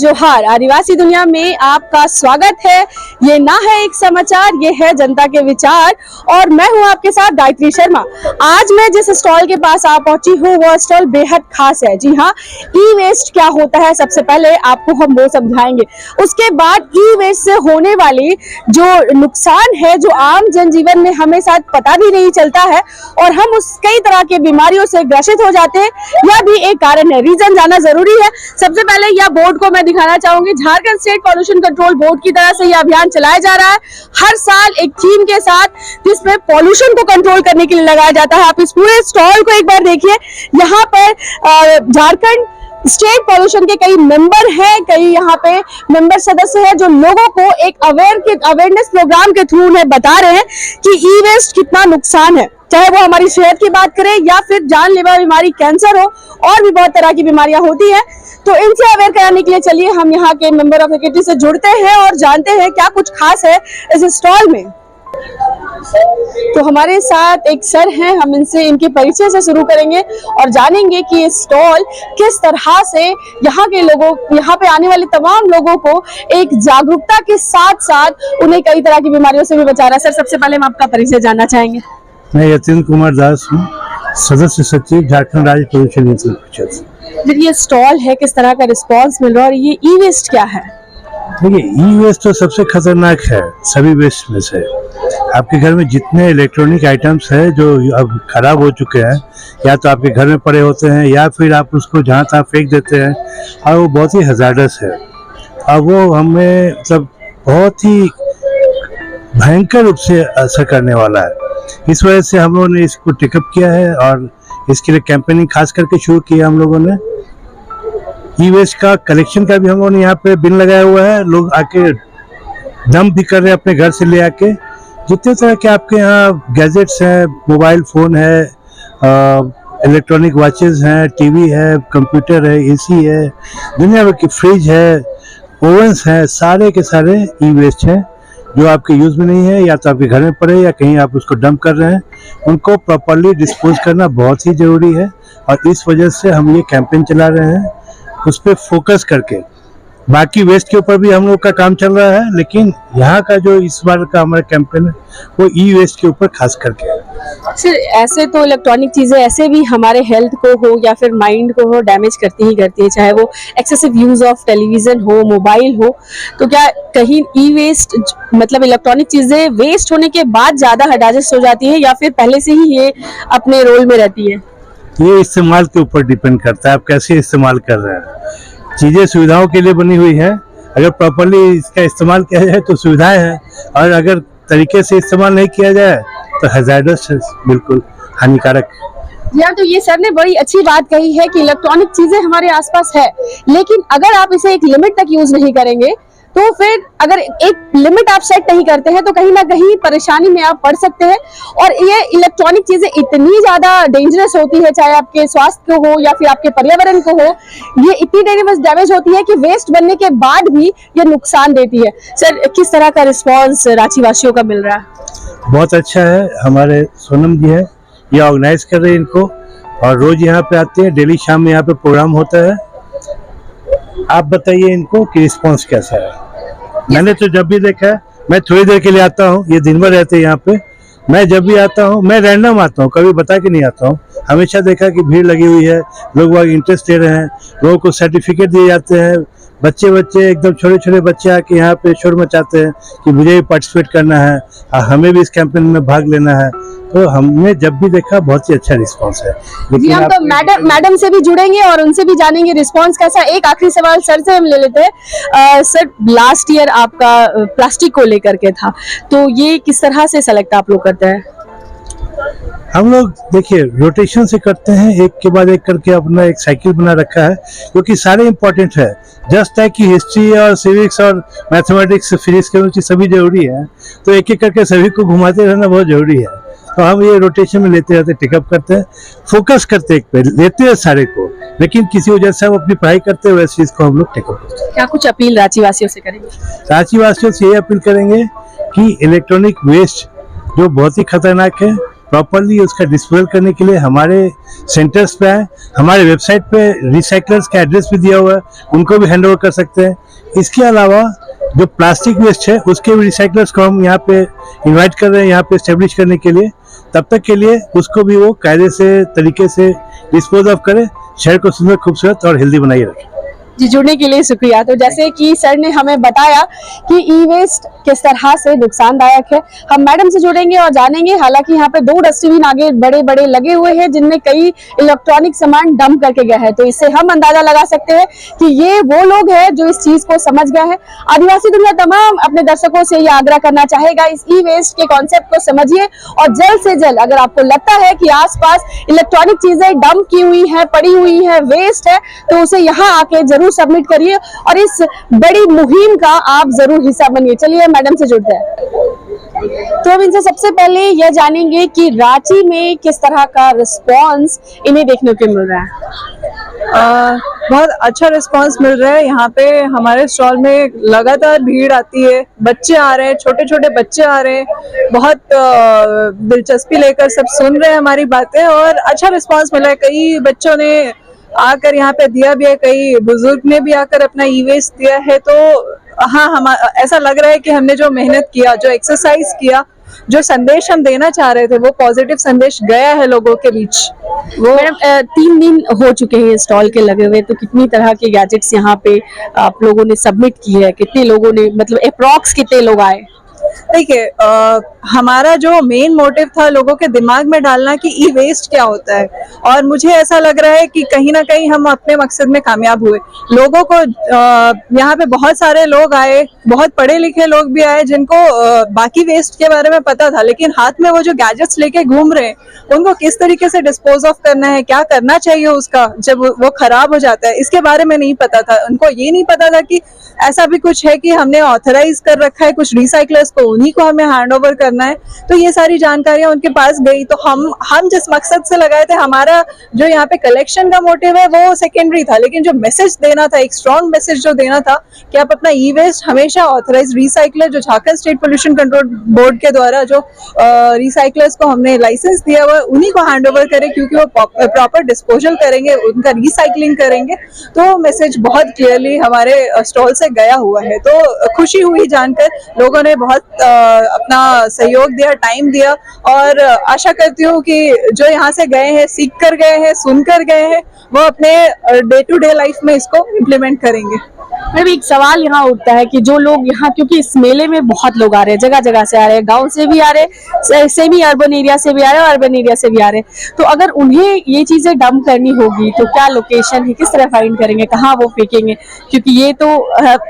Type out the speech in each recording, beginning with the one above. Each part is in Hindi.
जोहार। आदिवासी दुनिया में आपका स्वागत है। ये ना है एक समाचार, ये है जनता के विचार और मैं हूं आपके साथ गायत्री शर्मा। आज मैं जिस स्टॉल के पास आ पहुंची हूं वो स्टॉल बेहद खास है। जी हाँ, ई वेस्ट क्या होता है सबसे पहले आपको हम वो समझाएंगे। उसके बाद ई वेस्ट से होने वाली जो नुकसान है, जो आम जनजीवन में हमें शायद पता भी नहीं चलता है और हम उस कई तरह के बीमारियों से ग्रसित हो जाते हैं, यह भी एक कारण है। रीजन जाना जरूरी है। सबसे पहले यह बोर्ड को मैं दिखाना चाहूंगी। Jharkhand state pollution control board की तरफ से यह अभियान चलाया जा रहा है हर साल एक थीम के साथ, जिसमें पॉल्यूशन को कंट्रोल करने के लिए लगाया जाता है। आप इस पूरे स्टॉल को एक बार देखिए। यहाँ पर झारखंड स्टेट पॉल्यूशन के कई मेंबर हैं, कई यहाँ पे मेंबर सदस्य हैं जो लोगों को एक अवेयरनेस प्रोग्राम के थ्रू उन्हें बता रहे हैं कि ई वेस्ट कितना नुकसान है, चाहे वो हमारी सेहत की बात करें या फिर जानलेवा बीमारी कैंसर हो, और भी बहुत तरह की बीमारियां होती हैं। तो इनसे अवेयर कराने के लिए चलिए हम यहाँ के मेंबर ऑफ सेक्रेटरी से जुड़ते हैं और जानते हैं क्या कुछ खास है इस स्टॉल में। तो हमारे साथ एक सर हैं, हम इनसे इनके परिचय से शुरू करेंगे और जानेंगे कि ये स्टॉल किस तरह से यहाँ के लोगों, यहाँ पे आने वाले तमाम लोगों को एक जागरूकता के साथ साथ उन्हें कई तरह की बीमारियों से भी बचा रहा है। सर, सबसे पहले हम आपका परिचय जानना चाहेंगे। मैं यतीन कुमार दास हूँ, सदस्य सचिव झारखंड राज्य पॉल्यूशन नियंत्रण परिषद। ये स्टॉल है, किस तरह का रिस्पांस मिल रहा है और ये ई वेस्ट क्या है? देखिए, ई वेस्ट तो सबसे खतरनाक है सभी वेस्ट में से। आपके घर में जितने इलेक्ट्रॉनिक आइटम्स हैं जो अब खराब हो चुके हैं, या तो आपके घर में पड़े होते हैं या फिर आप उसको जहाँ तहाँ फेंक देते हैं, और वो बहुत ही हजार्डस है और वो हमें मतलब बहुत ही भयंकर रूप से असर करने वाला है। इस वजह से हम लोगों ने इसको टेकअप किया है और इसके लिए कैंपेनिंग खास करके शुरू किया हम लोगों ने। ई वेस्ट का कलेक्शन का भी हम लोगों ने यहाँ पे बिन लगाया हुआ है। लोग आके डंप भी कर रहे हैं अपने घर से ले आके। जितने तरह के आपके यहाँ गैजेट्स हैं, मोबाइल फोन है, इलेक्ट्रॉनिक वॉचेस हैं, टीवी है, कंप्यूटर है, एसी है, दुनिया भर की फ्रिज है, ओवन्स हैं, सारे के सारे ई वेस्ट हैं जो आपके यूज में नहीं है, या तो आपके घर में पड़े या कहीं आप उसको डंप कर रहे हैं। उनको प्रॉपर्ली डिस्पोज करना बहुत ही जरूरी है और इस वजह से हम ये कैंपेन चला रहे हैं उस पर फोकस करके। बाकी वेस्ट के ऊपर भी हम लोग का काम चल रहा है, लेकिन यहाँ का जो इस बार का हमारा कैंपेन है वो ई वेस्ट के ऊपर खास करके है। सर, ऐसे तो इलेक्ट्रॉनिक चीजें ऐसे भी हमारे हेल्थ को हो या फिर माइंड को हो डैमेज करती ही करती है, चाहे वो एक्सेसिव यूज ऑफ टेलीविजन हो, मोबाइल हो। तो क्या कहीं ई वेस्ट मतलब इलेक्ट्रॉनिक चीजें वेस्ट होने के बाद ज्यादा हजार्डस हो जाती है या फिर पहले से ही ये अपने रोल में रहती है? ये इस्तेमाल के ऊपर डिपेंड करता है, आप कैसे इस्तेमाल कर रहे हैं। चीजें सुविधाओं के लिए बनी हुई है, अगर प्रॉपर्ली इसका इस्तेमाल किया जाए तो सुविधाएं हैं, और अगर तरीके से इस्तेमाल नहीं किया जाए तो हैजार्डस है, बिल्कुल हानिकारक। यार, तो ये सर ने बड़ी अच्छी बात कही है कि इलेक्ट्रॉनिक चीजें हमारे आसपास है, लेकिन अगर आप इसे एक लिमिट तक यूज नहीं करेंगे तो फिर अगर एक लिमिट आप सेट नहीं करते हैं तो कहीं ना कहीं परेशानी में आप पड़ सकते हैं। और ये इलेक्ट्रॉनिक चीजें इतनी ज्यादा डेंजरस होती है, चाहे आपके स्वास्थ्य को हो या फिर आपके पर्यावरण को हो, ये इतनी डैमेज होती है कि वेस्ट बनने के बाद भी ये नुकसान देती है। सर, किस तरह का रिस्पॉन्स रांची वासियों का मिल रहा है? बहुत अच्छा है। हमारे सोनम जी है, ये ऑर्गेनाइज कर रहे हैं इनको, और रोज यहाँ पे आते हैं, डेली शाम में यहाँ पे प्रोग्राम होता है। आप बताइए इनको कि रिस्पॉन्स कैसा है। मैंने तो जब भी देखा है, मैं थोड़ी देर के लिए आता हूँ, ये दिन भर रहते हैं यहाँ पे। मैं जब भी आता हूँ, मैं रैंडम आता हूँ, कभी बता के नहीं आता हूँ। हमेशा देखा कि भीड़ लगी हुई है, लोग वहाँ इंटरेस्ट ले रहे हैं, लोगों को सर्टिफिकेट दिए जाते हैं। बच्चे एकदम छोटे छोटे बच्चे आके यहाँ पे शोर मचाते हैं कि मुझे भी पार्टिसिपेट करना है और हमें भी इस कैंपेन में भाग लेना है। तो हमने जब भी देखा बहुत ही अच्छा रिस्पांस है। जी, हम तो मैडम से भी जुड़ेंगे और उनसे भी जानेंगे रिस्पांस कैसा। एक आखिरी सवाल सर से हम ले लेते हैं। सर, लास्ट ईयर आपका प्लास्टिक को लेकर के था, तो ये किस तरह से सेलेक्ट आप लोग करते हैं? हम लोग देखिए रोटेशन से करते हैं, एक के बाद एक करके अपना एक साइकिल बना रखा है, क्योंकि सारे इम्पोर्टेंट है। जस्ट है कि हिस्ट्री और सिविक्स और मैथमेटिक्स, फिजिक्स, केमिस्ट्री सभी जरूरी है, तो एक एक करके सभी को घुमाते रहना बहुत जरूरी है। तो हम ये रोटेशन में लेते रहते, टिकअप करते हैं, फोकस करते एक पे लेते हैं सारे को, लेकिन किसी वजह से हम अपनी पढ़ाई करते हैं, वैसे चीज को हम लोग टिकअप करते हैं। क्या कुछ अपील रांची वासियों से करेंगे? रांची वासियों से ये अपील करेंगे कि इलेक्ट्रॉनिक वेस्ट जो बहुत ही खतरनाक है, प्रॉपरली उसका डिस्पोजल करने के लिए हमारे सेंटर्स पे आए। हमारे वेबसाइट पे रिसाइकलर्स का एड्रेस भी दिया हुआ है, उनको भी हैंड ओवर कर सकते हैं। इसके अलावा जो प्लास्टिक वेस्ट है उसके भी रिसाइकलर्स को हम यहाँ पे इनवाइट कर रहे हैं यहाँ पे एस्टेब्लिश करने के लिए। तब तक के लिए उसको भी वो कायदे से तरीके से डिस्पोज ऑफ करें, शहर को सुंदर, खूबसूरत और हेल्दी बनाए रखें। जी, जुड़ने के लिए शुक्रिया। तो जैसे कि सर ने हमें बताया कि ई वेस्ट किस तरह से नुकसानदायक है, हम मैडम से जुड़ेंगे और जानेंगे। हालांकि यहाँ पे 2 डस्टबिन आगे बड़े बड़े लगे हुए हैं जिनमें कई इलेक्ट्रॉनिक सामान डंप करके गए हैं, तो इससे हम अंदाजा लगा सकते हैं कि ये वो लोग हैं जो इस चीज को समझ गए हैं। आदिवासी दुनिया तमाम अपने दर्शकों से ये आग्रह करना चाहेगा, इस ई वेस्ट के कॉन्सेप्ट को समझिए और जल्द से जल्द अगर आपको लगता है कि आसपास इलेक्ट्रॉनिक चीजें डंप की हुई है, पड़ी हुई है, वेस्ट है, तो उसे यहाँ आके जरूर सबमिट करिए और इस बड़ी मुहिम का आप जरूर हिस्सा बनिए। चलिए मैडम से जुड़ते हैं। तो अब इनसे सबसे पहले यह जानेंगे कि रांची में किस तरह का रिस्पांस इन्हें देखने को मिल रहा है। बहुत अच्छा रिस्पांस मिल रहा है। यहाँ पे हमारे स्टॉल में लगातार भीड़ आती है, बच्चे आ रहे हैं, छोटे छोटे बच्चे आ रहे हैं, बहुत दिलचस्पी लेकर सब सुन रहे हैं हमारी बातें और अच्छा रिस्पांस मिला है। कई बच्चों ने आकर यहाँ पे दिया भी है, कई बुजुर्ग ने भी आकर अपना ई वेस्ट दिया है। तो हाँ, हम ऐसा लग रहा है कि हमने जो मेहनत किया, जो एक्सरसाइज किया, जो संदेश हम देना चाह रहे थे, वो पॉजिटिव संदेश गया है लोगों के बीच। वो मैडम 3 दिन हो चुके हैं स्टॉल के लगे हुए, तो कितनी तरह के गैजेट्स यहाँ पे आप लोगों ने सबमिट किए हैं, कितने लोगों ने, मतलब अप्रॉक्स कितने लोग आए? देखिए, हमारा जो मेन मोटिव था लोगों के दिमाग में डालना कि ई वेस्ट क्या होता है, और मुझे ऐसा लग रहा है कि कहीं ना कहीं हम अपने मकसद में कामयाब हुए। लोगों को यहाँ पे बहुत सारे लोग आए, बहुत पढ़े लिखे लोग भी आए जिनको बाकी वेस्ट के बारे में पता था, लेकिन हाथ में वो जो गैजेट्स लेके घूम रहे हैं उनको किस तरीके से डिस्पोज ऑफ करना है, क्या करना चाहिए उसका जब वो खराब हो जाता है, इसके बारे में नहीं पता था। उनको ये नहीं पता था कि ऐसा भी कुछ है कि हमने ऑथराइज कर रखा है कुछ रिसाइकलर्स को, उन्हीं को हमें हैंड ओवर करना है। तो ये सारी जानकारियां उनके पास गई। तो हम जिस मकसद से लगाए थे, हमारा जो यहाँ पे कलेक्शन का मोटिव है वो सेकेंडरी था, लेकिन जो मैसेज देना था, एक स्ट्रॉन्ग मैसेज जो देना था कि आप अपना ई वेस्ट हमेशा ऑथराइज रिसाइकलर, जो Jharkhand state pollution control board के द्वारा जो रिसाइकलर्स को हमने लाइसेंस दिया हुआ है, उन्हीं को हैंड ओवर करें, क्योंकि वो प्रॉपर डिस्पोजल करेंगे, उनका रिसाइकलिंग करेंगे। तो मैसेज बहुत क्लियरली हमारे स्टॉल से गया हुआ है। तो खुशी हुई जानकर, लोगों ने बहुत अपना सहयोग दिया, टाइम दिया, और आशा करती हूँ कि जो यहाँ से गए हैं, सीख कर गए हैं, सुन कर गए हैं, वो अपने डे टू डे लाइफ में इसको इम्प्लीमेंट करेंगे। मैडम एक सवाल यहाँ उठता है कि जो लोग यहाँ, क्योंकि इस मेले में बहुत लोग आ रहे हैं, जगह जगह से आ रहे हैं, गांव से भी आ रहे हैं, सेमी अर्बन एरिया से भी आ रहे हैं, अर्बन एरिया से भी आ रहे हैं, तो अगर उन्हें ये चीजें डंप करनी होगी तो क्या लोकेशन है, किस तरह फाइंड करेंगे, कहाँ वो फेंकेंगे? क्योंकि ये तो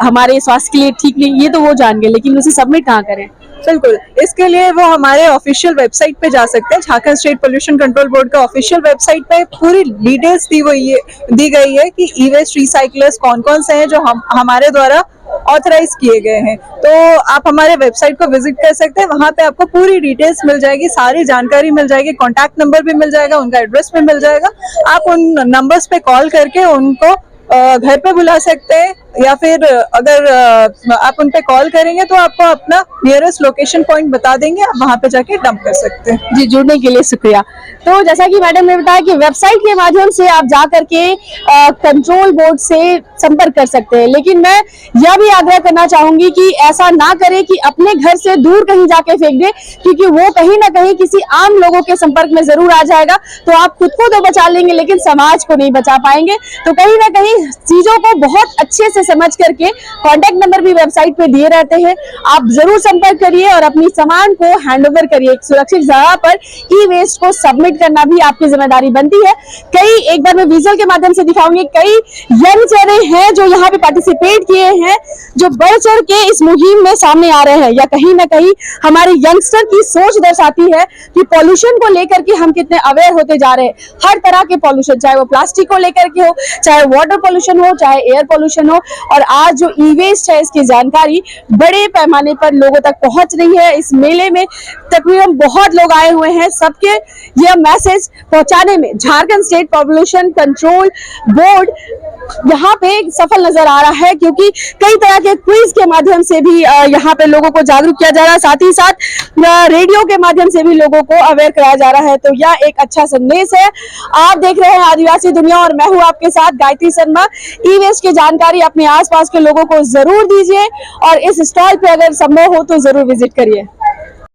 हमारे स्वास्थ्य के लिए ठीक नहीं, ये तो वो जान गए, लेकिन उसे सबमिट कहाँ करें? बिल्कुल, इसके लिए वो हमारे ऑफिशियल वेबसाइट पे जा सकते हैं। Jharkhand state pollution control board का ऑफिशियल वेबसाइट पे पूरी डिटेल्स दी गई है कि ई वेस्ट रिसाइकलर्स कौन कौन से हैं जो हमारे द्वारा ऑथराइज किए गए हैं। तो आप हमारे वेबसाइट को विजिट कर सकते हैं, वहां पे आपको पूरी डिटेल्स मिल जाएगी, सारी जानकारी मिल जाएगी, कॉन्टैक्ट नंबर भी मिल जाएगा, उनका एड्रेस भी मिल जाएगा। आप उन नंबर्स पे कॉल करके उनको घर पे बुला सकते हैं, या फिर अगर आप उन पे कॉल करेंगे तो आपको अपना नियरेस्ट लोकेशन पॉइंट बता देंगे, आप वहां पे जाके डंप कर सकते हैं। जी, जुड़ने के लिए शुक्रिया। तो जैसा कि मैडम ने बताया कि वेबसाइट के माध्यम से आप जा करके कंट्रोल बोर्ड से संपर्क कर सकते हैं, लेकिन मैं यह भी आग्रह करना चाहूंगी कि ऐसा ना करें कि अपने घर से दूर कहीं जाके फेंक दे, क्योंकि वो कहीं ना कहीं किसी आम लोगों के संपर्क में जरूर आ जाएगा। तो आप खुद को तो बचा लेंगे लेकिन समाज को नहीं बचा पाएंगे। तो कहीं ना कहीं चीजों को बहुत अच्छे से समझ करके, कॉन्टैक्ट नंबर भी वेबसाइट पे दिए रहते हैं, आप जरूर संपर्क करिए और अपनी सामान को हैंडओवर करिए। एक सुरक्षित जगह पर ई वेस्ट को सबमिट करना भी आपकी जिम्मेदारी बनती है। एक बार मैं विजुअल के माध्यम से दिखाऊंगी, कई यंग चेहरे हैं जो यहाँ पे पार्टिसिपेट किए हैं, जो बढ़ चढ़ के इस मुहिम में सामने आ रहे हैं। या कहीं ना कहीं हमारे यंगस्टर की सोच दर्शाती है कि पॉल्यूशन को लेकर के हम कितने अवेयर होते जा रहे हैं। हर तरह के पॉल्यूशन, चाहे वो प्लास्टिक को लेकर के हो, चाहे वाटर पॉल्यूशन हो, चाहे एयर पॉल्यूशन हो, और आज जो ई वेस्ट है इसकी जानकारी बड़े पैमाने पर लोगों तक पहुंच रही है। इस मेले में तकरीबन बहुत लोग आए हुए हैं, सबके यह मैसेज पहुंचाने में Jharkhand state pollution control board यहाँ पे सफल नजर आ रहा है, क्योंकि कई तरह के क्विज के माध्यम से भी यहाँ पे लोगों को जागरूक किया जा रहा है, साथ ही साथ रेडियो के माध्यम से भी लोगों को अवेयर कराया जा रहा है। तो यह एक अच्छा संदेश है। आप देख रहे हैं आदिवासी दुनिया और मैं हूँ आपके साथ गायत्री शर्मा। ई वेस्ट की जानकारी अपने आसपास के लोगों को जरूर दीजिए और इस स्टॉल पे अगर संभव हो तो जरूर विजिट करिए।